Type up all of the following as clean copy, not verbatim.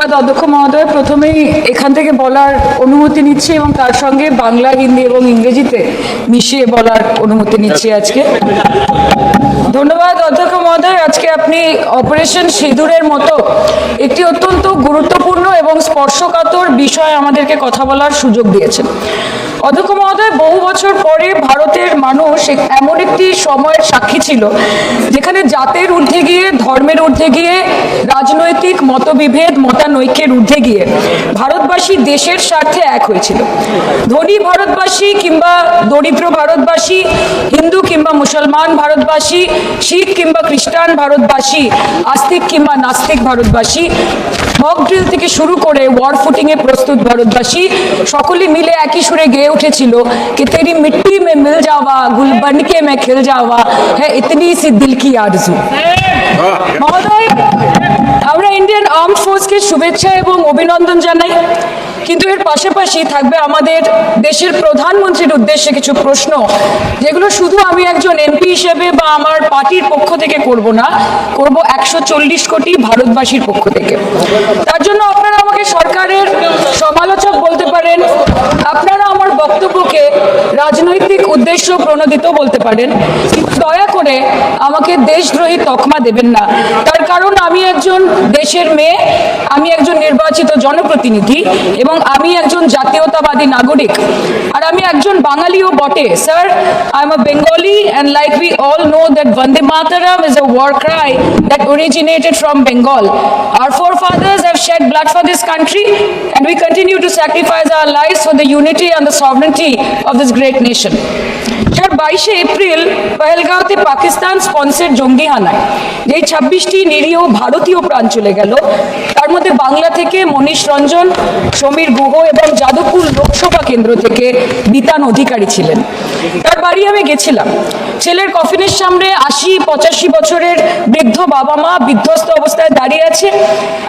ধন্যবাদ অধ্যক্ষ মহোদয়। প্রথমেই এখান থেকে বলার অনুমতি নিচ্ছি এবং তার সঙ্গে বাংলা, হিন্দি এবং ইংরেজিতে মিশিয়ে বলার অনুমতি নিচ্ছি আজকে। ধন্যবাদ অধ্যক্ষ মহোদয়। আজকে আপনি অপারেশন সিঁদুরের মতো একটি অত্যন্ত গুরুত্বপূর্ণ এবং স্পর্শকাতর বিষয় আমাদেরকে কথা বলার সুযোগ দিয়েছেন। অধ্যক্ষ মহোদয়, বহু বছর পরে ভারতের মানুষ এমন একটি সময়ের সাক্ষী ছিল যেখানে জাতের ঊর্ধ্বে গিয়ে, ধর্মের ঊর্ধ্বে গিয়ে, রাজনৈতিক মতবিভেদ, মতানৈক্যের ঊর্ধ্বে গিয়ে ভারতবাসী দেশের স্বার্থে এক হয়েছিল। ধনী ভারতবাসী কিংবা দরিদ্র ভারতবাসী, হিন্দু কিংবা মুসলমান ভারতবাসী, শিখ কিংবা খ্রিস্টান ভারতবাসী, আস্তিক কিংবা নাস্তিক ভারতবাসী, মক ড্রিল থেকে শুরু করে ওয়ার ফুটিং এ প্রস্তুত ভারতবাসী সকলে মিলে একই সুরে গেয়ে উঠেছিল कि तेरी मिट्टी में मिल जावा, गुल बनके मैं खिल जावा, है इतनी सी दिल की आरज़ू। মহোদয়, আমরা ইন্ডিয়ান আর্মড ফোর্সকে শুভেচ্ছা এবং অভিনন্দন জানাই, কিন্তু এর পাশাপাশি থাকবে আমাদের দেশের প্রধানমন্ত্রীর উদ্দেশ্যে কিছু প্রশ্ন, যেগুলো শুধু আমি একজন এমপি হিসেবে বা আমার পার্টির পক্ষ থেকে করব না, করব 140 কোটি ভারতবাসীর পক্ষ থেকে। তার জন্য আপনারা আমাকে সরকারের সমালোচক বলতে পারেন, আপনারা আমার বক্তব্যকে রাজনৈতিক উদ্দেশ্য প্রণোদিত বলতে পারেন, কিন্তু দয়া করে আমাকে দেশদ্রোহী তকমা দেবেন না। তার কারণ আমি একজন দেশের মেয়ে, আমি একজন নির্বাচিত জনপ্রতিনিধি এবং আমি একজন জাতীয়তাবাদী নাগরিক, আর আমি একজন বাঙালিও বটে। Sir, I am a Bengali and like we all know that Vande Mataram is a war cry that originated from Bengal. Our forefathers have shed blood for this country and we continue to sacrifice our lives for the unity and the sovereignty of this great nation. 22 April পহেলগাঁওতে Pakistan sponsor জঙ্গি হানায় যেই 26টি নিরীহ ভারতীয় প্রাণ চলে গেল, তার মধ্যে বাংলা থেকে মনীষ রঞ্জন, সমীর গুহ এবং যাদবপুর লোকসভা কেন্দ্র থেকে বিতান অধিকারী ছিলেন। তার বাড়ি আমি গেছিলাম। ছেলের কফিনের সামনে 80-85 বছরের বৃদ্ধ বাবা মা বিধ্বস্ত অবস্থায় দাঁড়িয়ে আছে।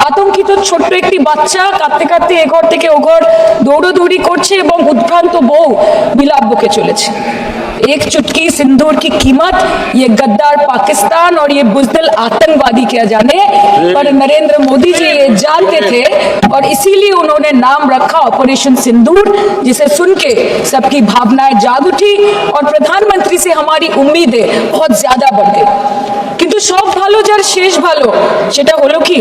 আতঙ্কিত ছোট্ট একটি বাচ্চা কাঁদতে কাঁদতে এ ঘর থেকে ও ঘর দৌড়োদৌড়ি করছে এবং উদ্ভ্রান্ত বউ বিলাপ বকে চলেছে। एक चुटकी सिंदूर की कीमत ये गद्दार पाकिस्तान और ये बुज़दिल आतंकवादी क्या जाने, पर नरेंद्र मोदी जी ये जानते थे और इसीलिए उन्होंने नाम रखा ऑपरेशन सिंदूर, जिसे सुन के सबकी भावनाएं जाग उठी और प्रधानमंत्री से हमारी उम्मीदें बहुत ज्यादा बढ़ गई। কিন্তু সব ভালো যার শেষ ভালো, সেটা হলো কি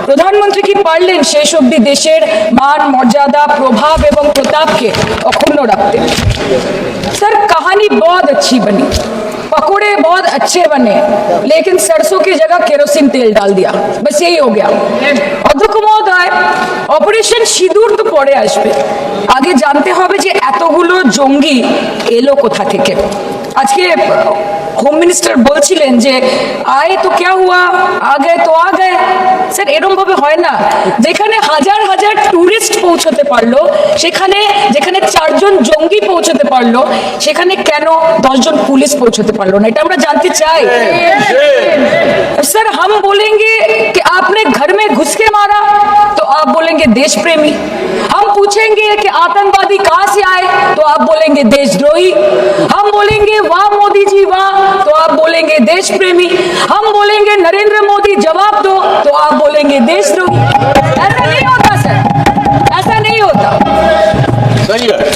প্রধানমন্ত্রী কি পারলেন শেষ অবধি দেশের মান, মর্যাদা, প্রভাব এবং প্রতাপকে অক্ষুণ্ণ রাখতে। सर, कहानी बहुत अच्छी बनी, पकोड़े बहुत अच्छे बने, लेकिन सरसों की जगह केरोसिन तेल डाल दिया, बस यही हो गया। অধ্যক্ষ মহোদয়, অপারেশন সিঁদুর তো পরে আসবে, আগে জানতে হবে যে এতগুলো জঙ্গি এলো কোথা থেকে। আজকে হোম মিনিস্টার বলছিলেন যে আয়ে তো ক্যা হুয়া, আগে তো আ গয়ে। স্যার, এরকম ভাবে হয় না। যেখানে হাজার হাজার টুরিস্ট পৌঁছতে পারলো, সেখানে যেখানে 4 জন জঙ্গি পৌঁছতে পারলো, সেখানে কেন 10 জন পুলিশ পৌঁছতে পারলো না, এটা আমরা জানতে চাই। सर, हम बोलेंगे कि आपने घर में घुस के मारा तो आप बोलेंगे देश प्रेमी। हम पूछेंगे कि आतंकवादी कहां से आए तो आप बोलेंगे देशद्रोही। हम बोलेंगे वाह मोदी जी वाह तो आप बोलेंगे देश प्रेमी। हम बोलेंगे नरेंद्र मोदी जवाब दो तो आप बोलेंगे देशद्रोही। ऐसा नहीं होता सर, ऐसा नहीं होता।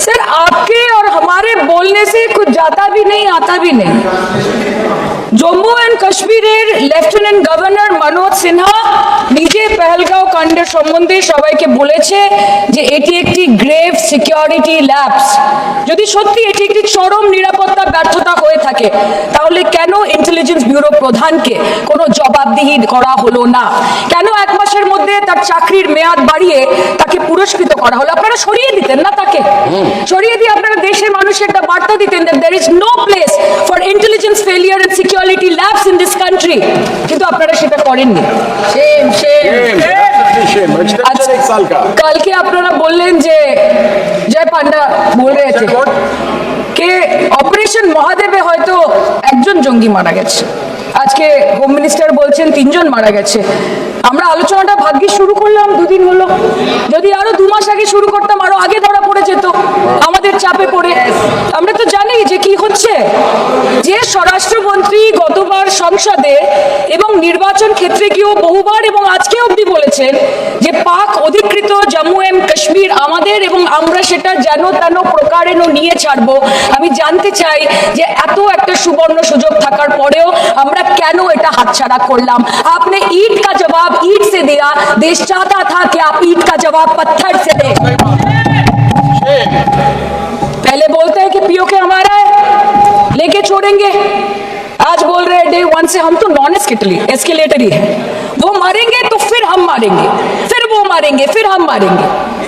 सर, आपके और हमारे बोलने से कुछ जाता भी नहीं, आता भी नहीं। জম্মু এন্ড কাশ্মীরের লেফটেন্যান্ট গভর্নর মনোজ সিনহা নিজে পেহেলগাঁও কাণ্ডের সম্বন্ধে সবাইকে বলেছে যে এটি একটি গ্রেভ সিকিউরিটি ল্যাপস। যদি সত্যি এটি একটি চরম নিরাপত্তা ব্যর্থতা হয়ে থাকে, তাহলে কেন ইন্টেলিজেন্স ব্যুরো প্রধানকে কোনো জবাবদিহি করা হলো না? কেন 1 মাসের মধ্যে তার চাকরির মেয়াদ বাড়িয়ে তাকে পুরস্কৃত করা হলো? আপনারা সরিয়ে দিতেন না তাকে? সরিয়ে দিয়ে আপনারা দেশের মানুষকে একটা বার্তা দিতেন that there is no place for intelligence failure and security labs in this country, কিন্তু আপনারা সেটা করেননি। কালকে আপনারা বললেন যে জয় পান্ডা বল রহে থে কে অপারেশন মহাদেবে হয়তো একজন জঙ্গি মারা গেছে, আজকে হোম মিনিস্টার বলছেন 3 জন মারা গেছে। আমরা আলোচনাটা ভাগ্যে শুরু করলাম 2 দিন হলো, যদি আরো 2 মাস আগে শুরু করতাম আরো আগে ধরা পড়ে যেত আমাদের চাপে পড়ে। আমরা তো জানি যে কি হচ্ছে, যে স্বরাষ্ট্রমন্ত্রী গতবার সংসদে এবং নির্বাচন ক্ষেত্রে গিয়েও বহুবার এবং আজকে অবধি বলেছেন যে পাক অধিকৃত জম্মু এন্ড কাশ্মীর আমাদের এবং আমরা সেটা যেন তেন প্রকারে নিয়ে ছাড়বো। আমি জানতে চাই যে এত একটা সুবর্ণ সুযোগ থাকার পরেও আমরা কেন এটা হাতছাড়া করলাম? आपने ईंट का जवाब ईंट से दिया, देश चाहता था कि आप ईंट का जवाब पत्थर से दें। पहले बोलते हैं कि पीओके हमारा है, लेके छोड़ेंगे, आज बोल रहे हैं डे वन से हम तो नॉन एस्केलेटर ही है, वो मारेंगे तो फिर हम मारेंगे, फिर वो मारेंगे, फिर हम मारेंगे,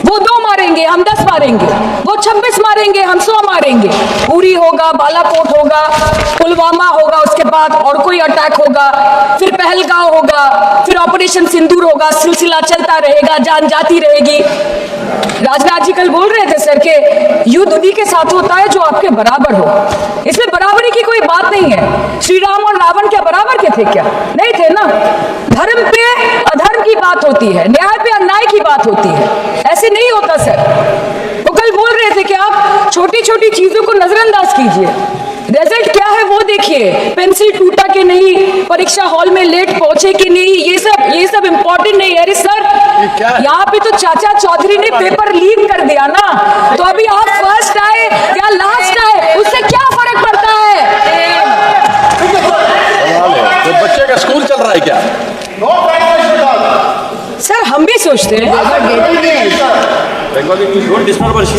वो 2 मारेंगे हम 10 मारेंगे, वो 26 मारेंगे हम 100 मारेंगे। उरी होगा, बालाकोट होगा, पुलवामा होगा, उसके बाद और कोई अटैक होगा, फिर पहलगांव होगा, फिर ऑपरेशन सिंदूर होगा, सिलसिला चलता रहेगा, जान जाती रहेगी। राजनाथ जी कल बोल रहे थे सर के युद्ध उन्हीं के साथ होता है जो आपके बराबर हो, इसमें बराबरी की कोई बात नहीं है। श्री राम और रावण क्या बराबर के थे क्या? नहीं थे ना। धर्म पे अधर्म की बात होती है, न्याय पे अन्याय की बात होती है, ऐसे नहीं होता सर। वो कल बोल रहे थे कि आप छोटी छोटी चीजों को नजरअंदाज कीजिए, रिजल्ट क्या है वो देखिए, पेंसिल टूटा कि नहीं, परीक्षा हॉल में लेट पहुंचे कि नहीं, ये सब इम्पोर्टेंट नहीं है। अरे सर यहाँ पे तो चाचा चौधरी ने पेपर लीक कर दिया ना, तो अभी आप फर्स्ट आए या लास्ट आए उससे क्या फर्क पड़ता है? तो बच्चे का स्कूल चल रहा है क्या? सर हम भी सोचते हैं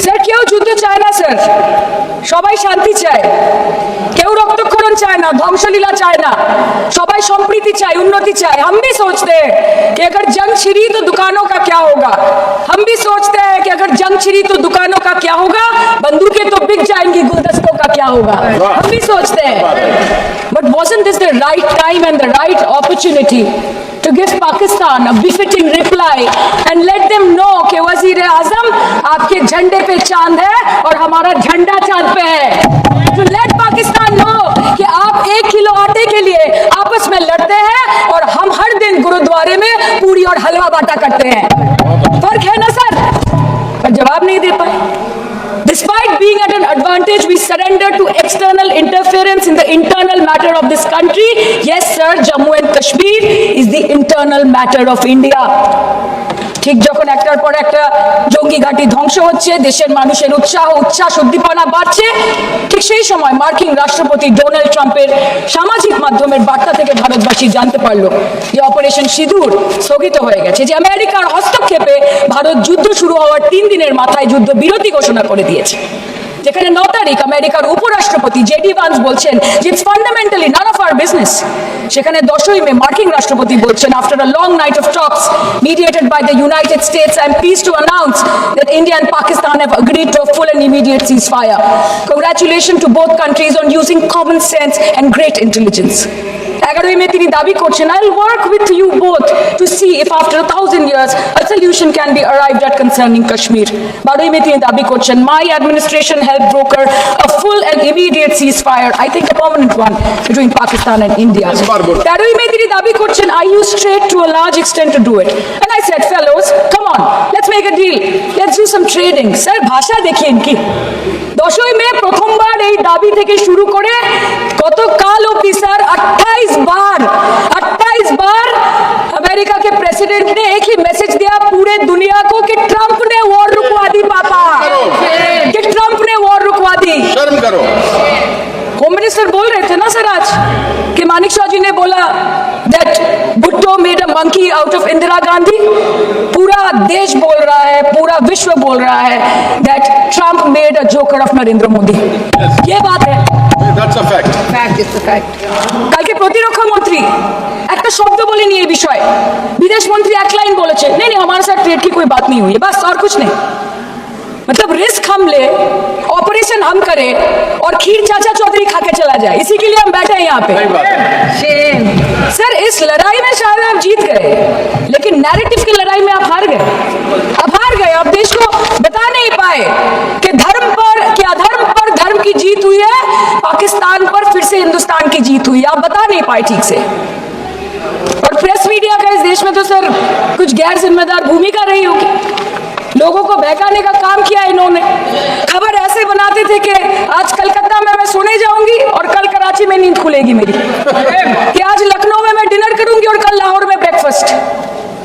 স্যার কেউ যুদ্ধ চায় না স্যার, সবাই শান্তি চায়, কেউ রক্তক্ষরণ চায় না, ধ্বংসলীলা চায় না, সবাই সম্প্রীতি চায়, उन्नति चाहे। हम भी सोचते हैं कि अगर जंग छिड़ी तो दुकानों का क्या होगा, हम भी सोचते हैं कि अगर जंग छिड़ी तो दुकानों का क्या होगा, बंदूकें तो बिक जाएंगी, गुलदस्तों का क्या होगा, हम भी सोचते हैं। But wasn't this the right time and the right opportunity to give Pakistan a befitting reply and let them know कि वजीर आजम आपके झंडे पे चांद है और हमारा झंडा चांद पे है। To let Pakistan know कि आप 1 किलो आटे के लिए आपस में लड़ते हैं और हम हर दिन गुरुद्वारे में पूरी और हलवा बांटा करते हैं। फर्क है ना सर? पर जवाब नहीं दे पाए। Despite being at an advantage, we surrender to external interference in the internal matter of this country. Yes, sir, Jammu and Kashmir is the internal matter of India. ঠিক যখন একটার পর একটা জঙ্গি ঘাঁটি ধ্বংস হচ্ছে, দেশের মানুষের উচ্ছ্বাস উদ্দীপনা বাড়ছে, ঠিক সেই সময় মার্কিন রাষ্ট্রপতি ডোনাল্ড ট্রাম্পের সামাজিক মাধ্যমের বার্তা থেকে ভারতবাসী জানতে পারলো যে অপারেশন সিঁদুর স্থগিত হয়ে গেছে, যে আমেরিকার হস্তক্ষেপে ভারত যুদ্ধ শুরু হওয়ার 3 দিনের মাথায় যুদ্ধ বিরতি ঘোষণা করে দিয়েছে। যেখানে 9 তারিখ আমেরিকার উপরাষ্ট্রপতি জেডি ভান্স বলছেন যে it's fundamentally none of our business, সেখানে 10ই মে মার্কিন রাষ্ট্রপতি বলছেন after a long night of talks mediated by the United States, I am pleased to announce that India and Pakistan have agreed to a full and immediate ceasefire. Congratulation to both countries on using common sense and great intelligence. 11ই May তিনি দাবি করছেন I will work with you both to see if after 1000 years a solution can be arrived at concerning Kashmir. 12ই May তিনি দাবি করছেন my administration help broker a full and immediate ceasefire, I think a permanent one, between Pakistan and India. 13ই মে তিনি দাবি করছেন I used trade to a large extent to do it, and I said fellows come on let's make a deal, let's do some trading. Sir ভাষা দেখিয়েন কি, 10ই মে প্রথমবার এই দাবি থেকে শুরু করে গতকাল অবধি স্যার 28 बार अमेरिका के प्रेसिडेंट ने एक ही मैसेज दिया पूरे दुनिया को कि ट्रंप ने वॉर रुकवा दी पापा, कि ट्रंप ने वॉर रुकवा दी। शर्म करो। होम मिनिस्टर बोल रहे थे ना सर आज कि मानिक शाह जी ने बोला that Bhutto made a monkey out of Indira Gandhi. पूरा देश बोल रहा है, पूरा विश्व बोल रहा है that Trump made a joker of Narendra Modi. ये बात है, That's a fact. Fact is the fact. কালকে প্রতিরক্ষা মন্ত্রী একটা শব্দ বলেনি এই বিষয়ে, বিদেশ মন্ত্রী এক লাইন বলেছে नहीं हमारे साथ ट्रेड की कोई बात नहीं हुई है, बस और कुछ नहीं। मतलब रिस्क हम ले, ऑपरेशन हम करें और खीर चाचा चौधरी खा के चला जाए, इसी के लिए हम बैठे हैं यहाँ पे। सर इस लड़ाई में शायद आप जीत गए, लेकिन नैरेटिव की लड़ाई में आप हार गए। आप देश को बता नहीं पाए कि धर्म पर कि अधर्म पर धर्म की जीत हुई है, पाकिस्तान पर फिर से हिंदुस्तान की जीत हुई है, आप बता नहीं पाए ठीक से। और प्रेस मीडिया का इस देश में तो सर कुछ गैर जिम्मेदार भूमिका रही होगी, लोगों को बहकाने का काम किया इन्होंने, खबर ऐसे बनाते सुनाते थे कि आज कलकत्ता में मैं सोने जाऊंगी और कल कराची में नींद खुलेगी मेरी, कि आज लखनऊ में मैं डिनर करूंगी और कल लाहौर में ब्रेकफास्ट।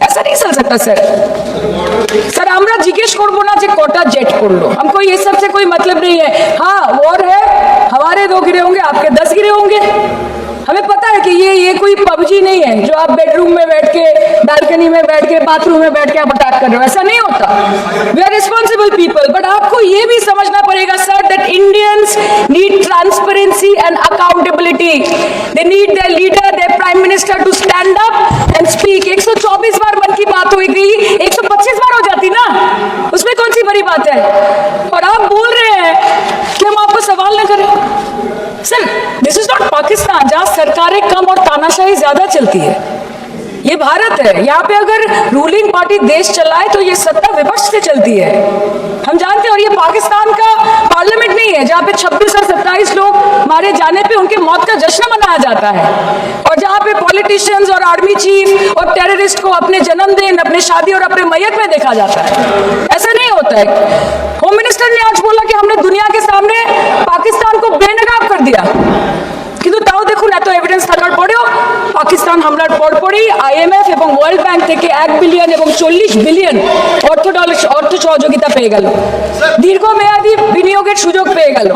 ऐसा नहीं चल सकता सर। सर আমরা জিজ্ঞেস করবো না যে কটা জেট করলো, हमको ये सब से कोई मतलब नहीं है। हाँ वॉर है, हमारे 2 गिरे होंगे, आपके 10 गिरे होंगे। हमें पता है कि ये कोई पबजी नहीं है जो आप बेडरूम में बैठ के, बालकनी में बैठ के, बाथरूम में बैठ के आप अटैक कर रहे हो, ऐसा नहीं होता। We are responsible people, but आपको ये भी समझना पड़ेगा sir that Indians need transparency and accountability. They need their leader, their prime minister to stand up and speak. 124 बार मन की बात हुई गई, 125 बार हो जाती ना, उसमें कौन सी बड़ी बात है। और आप बोल रहे हैं कि हम आपको सवाल न करें। Sir this is not Pakistan जहां सरकारें कम और तानाशाही ज्यादा चलती है। ये भारत है, यहाँ पे अगर रूलिंग पार्टी देश चलाए तो ये सत्ता विपक्ष से चलती है, हम जानते हैं। और ये पाकिस्तान का पार्लियामेंट नहीं है जहाँ पे 26 और 27 लोग मारे जाने पे उनके मौत का जश्न मनाया जाता है, और जहाँ पे पॉलिटिशियंस और आर्मी चीफ और टेररिस्ट को अपने जन्मदिन, अपने शादी और अपने मैयत में देखा जाता है। ऐसा नहीं होता है। होम मिनिस्टर ने आज बोला कि हमने दुनिया के सामने पाकिस्तान को बेनकाब कर दिया, কিন্তু তাও দেখুন এত এভিডেন্স থাকার পরেও পাকিস্তান হামলার পরপরই আইএমএফ এবং ওয়ার্ল্ড ব্যাংক থেকে 1 বিলিয়ন এবং 40 বিলিয়ন অর্থ সহযোগিতা পেয়ে গেল, দীর্ঘমেয়াদী বিনিয়োগের সুযোগ পেয়ে গেল,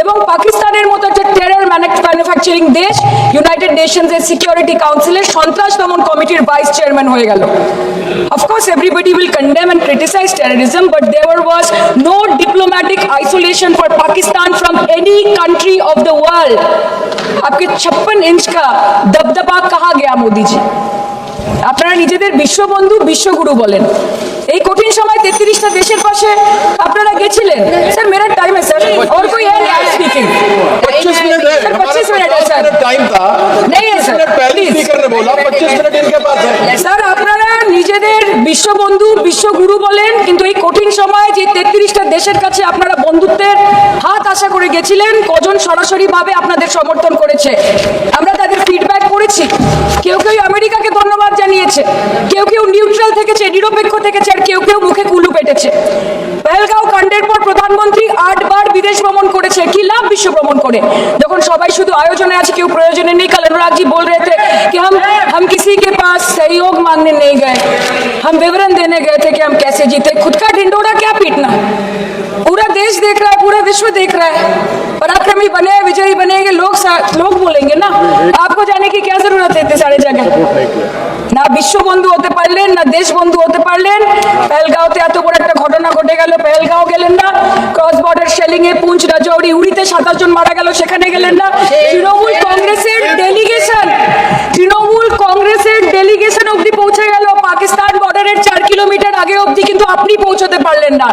এবং পাকিস্তানের মতো একটা টেরর ম্যানুফ্যাকচারিং দেশ ইউনাইটেড নেশনস এর সিকিউরিটি কাউন্সিলের সন্ত্রাস দমন কমিটির ভাইস চেয়ারম্যান হয়ে গেল। Of course everybody will condemn and criticise terrorism, but there was no diplomatic isolation for Pakistan from any country of the world. आपके 56 इंच का दबदबा कहाँ गया मोदी जी? আপনারা নিজেদের বিশ্ববন্ধু বিশ্বগুরু বলেন, এই কঠিন সময় 33টা দেশের পাশে আপনারা গেছিলেন। স্যার मेरा टाइम है सर, और कोई है नहीं स्पीकिंग। 25 मिनट है, सर 25 मिनट है सर, टाइम था नहीं है सर, पहले स्पीकर ने बोला 25 मिनट इनके पास है। স্যার আপনারা নিজেদের বিশ্ববন্ধু বিশ্বগুরু বলেন, কিন্তু এই কঠিন সময় যে 33টা দেশের কাছে আপনারা বন্ধুত্বের হাত আশা করে গেছিলেন, কজন সরাসরি ভাবে আপনাদের সমর্থন করেছে আমরা তাদের ফিডব্যাক করেছি। কেউ কেউ আমেরিকাকে ধন্যবাদ জানিয়েছে, কেউ কেউ নিউট্রাল থেকেছে, নিরপেক্ষ থেকেছে, আর কেউ কেউ মুখে কুলু পেটেছে। পহেলগাঁও কাণ্ডের পর প্রধানমন্ত্রী 8 বার বিদেশ ভ্রমণ করেছে, কি লাভ বিশ্ব ভ্রমণ করে যখন সবাই শুধু আয়োজনে আছে, কেউ প্রয়োজনে নেই। कल अनुराग जी बोल रहे थे कि हम किसी के पास सहयोग मांगने नहीं गए, हम विवरण देने गए थे कि हम कैसे जीते। खुद का ढिंडोरा क्या पीटना, पूरा देश देख रहा है, पूरा विश्व देख रहा है। पराक्रमी बने, विजयी बनेंगे, लोग बोलेंगे ना, आपको जाने की क्या जरूरत है इतने सारे जगह। না বিশ্ববন্ধু হতে পারলেন, না দেশ বন্ধু হতে পারলেন। পেহেলগাঁওতে এত বড় একটা ঘটনা ঘটে গেল, পেহেলগাঁও গেলেন না। ক্রস বর্ডার শেলিং এ পুঞ্চ, রাজৌরি, উড়িতে 27 জন মারা গেল, সেখানে গেলেন না। তৃণমূল কংগ্রেসের ডেলিগেশন অবধি পৌঁছে গেল পাকিস্তান বর্ডারের 4 কিলোমিটার আগে অবধি, কিন্তু আপনি পৌঁছতে পারলেন না।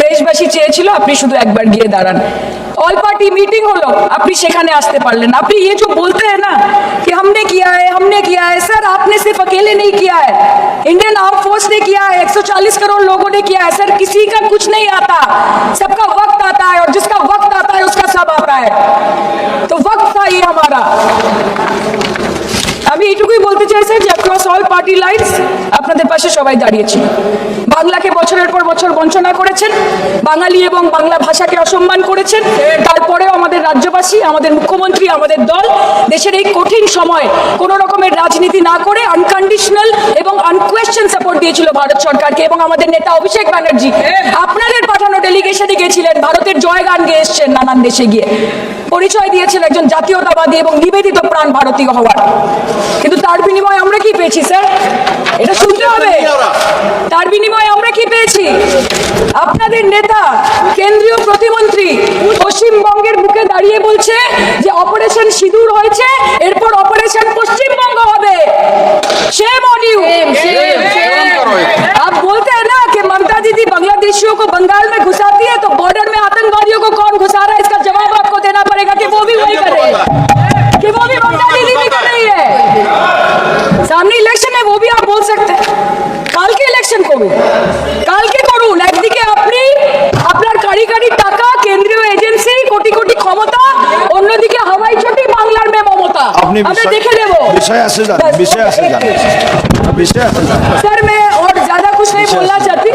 দেশবাসী চেয়েছিল আপনি শুধু একবার গিয়ে দাঁড়ান। ऑल पार्टी मीटिंग হলো, আপনি সেখানে আসতে পারলেন না। আপনি ये जो बोलते हैं ना कि हमने किया है, सर आपने सिर्फ अकेले नहीं किया है, इंडियन आर्म फोर्स ने किया है, 140 करोड़ लोगों ने किया है। सर किसी का कुछ नहीं आता, सबका वक्त आता है, और जिसका वक्त आता है उसका सब आता है। तो वक्त था ये हमारा। আমি এইটুকুই বলতে চাই স্যার যে অ্যাক্রস অল পার্টি লাইনস আপনাদের পাশে সবাই দাঁড়িয়েছি। বাংলাকে বছরের পর বছর বঞ্চনা করেছেন, বাঙালি এবং বাংলা ভাষাকে অসম্মান করেছেন, তারপরেও আমাদের রাজ্যবাসী, আমাদের মুখ্যমন্ত্রী, আমাদের দল দেশের এই কঠিন সময় কোনো রকমের রাজনীতি না করে আনকন্ডিশনাল এবং আনকোয়েশ্চেন সাপোর্ট দিয়েছিল ভারত সরকারকে। এবং আমাদের নেতা অভিষেক ব্যানার্জি আপনাদের পাঠানো ডেলিগেশনে গিয়েছিলেন, ভারতের জয়গান গেয়ে এসছেন, নানান দেশে গিয়ে পরিচয় দিয়েছেন একজন জাতীয়তাবাদী এবং নিবেদিত প্রাণ ভারতীয় হওয়ার। কিন্তু তার বিনিময়ে আমরা কি পেয়েছি স্যার? এটা শুনতে হবে। তার বিনিময়ে আমরা কি পেয়েছি? আপনাদের নেতা কেন্দ্রীয় প্রতিমন্ত্রী পশ্চিমবঙ্গের বুকে দাঁড়িয়ে বলছে যে অপারেশন সিঁদুর হয়েছে, এরপর অপারেশন পশ্চিমবঙ্গ হবে। Shame on you. आप बोलते हैं ना कि ममता दीदी बांग्लादेशियों को बंगाल में घुसाती है, तो बॉर्डर में आतंकवादियों को कौन घुसा रहा है, इसका जवाब आपको देना पड़ेगा कि वो भी वही कर रहे हैं, कि वो भी ममता दीदी भी कर रही है। सामने इलेक्शन है, वो भी आप बोल सकते हैं কালকে ইলেকশন করুন, কালকে করুন। একদিকে আপনি আপনার কারি কারি টাকা, কেন্দ্রীয় এজেন্সি, কোটি কোটি ক্ষমতা, অন্যদিকে হাওয়াই ছুটি বাংলার মে মমতা। আমরা দেখে নেব। सर मैं और ज्यादा कुछ नहीं बोलना चाहती,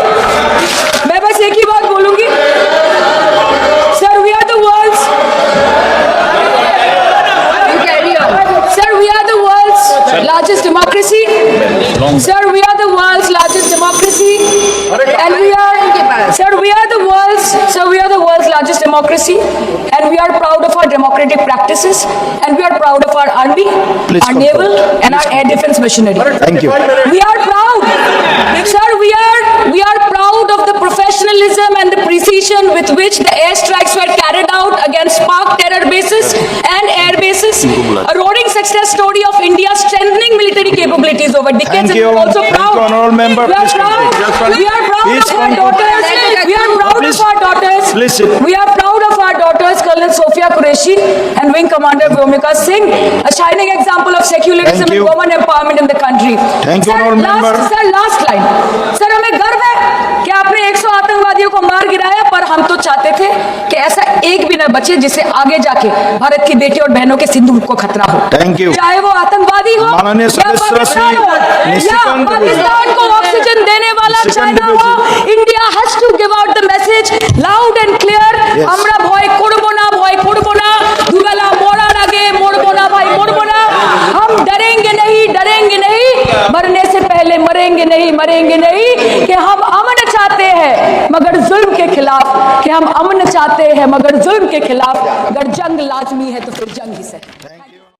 मैं बस एक ही बात बोलूंगी। And we are the world's largest democracy, and we are proud of our democratic practices, and we are proud of our army, Please our come naval, forward. and our air defense machinery. Thank you. We are proud, sir. We are proud of the professionalism and the precision with which the airstrikes were carried out against Pak terror bases and air bases. A roaring success story of India's strengthening military capabilities over decades. Thank And you. we're also Thank proud. you, honorable member. We are Please proud. conclude. We are proud Please of our conclude. daughters. We are proud Please. of our daughters. Please sit. We are proud of our daughters, Colonel Sophia Qureshi and Wing Commander Vyomika Singh, a shining example of secularism Thank and you. women empowerment in the country. Thank you, Sir, honorable member. Sir, last line. Sir, हमें गर्व है कि आपने 100 आतंकवादियों को मार गिराया, पर हम तो चाहते थे कि ऐसा एक भी न बचे जिसे आगे जाके भारत की बेटी और बहनों के सिंदूर को खतरा हो। Thank you. चाहे वो आतंकवादी हो माननीय या सदस्य पाकिस्तान श्री हो, या निशिकांत पाकिस्तान को ऑक्सीजन देने वाला निशिकांत चाइना हो, India has to give out the message loud and clear. Yes. আমরা ভয় করব না, ভয় করব না, দুবেলা মরার আগে মরবো না ভাই, মরবো না। हम डरेंगे नहीं, मरने से पहले मरेंगे नहीं, कि हम अमन चाहते हैं मगर जुल्म के खिलाफ, कि हम अमन चाहते हैं मगर जुल्म के खिलाफ। अगर जंग लाजमी है तो फिर जंग ही सही।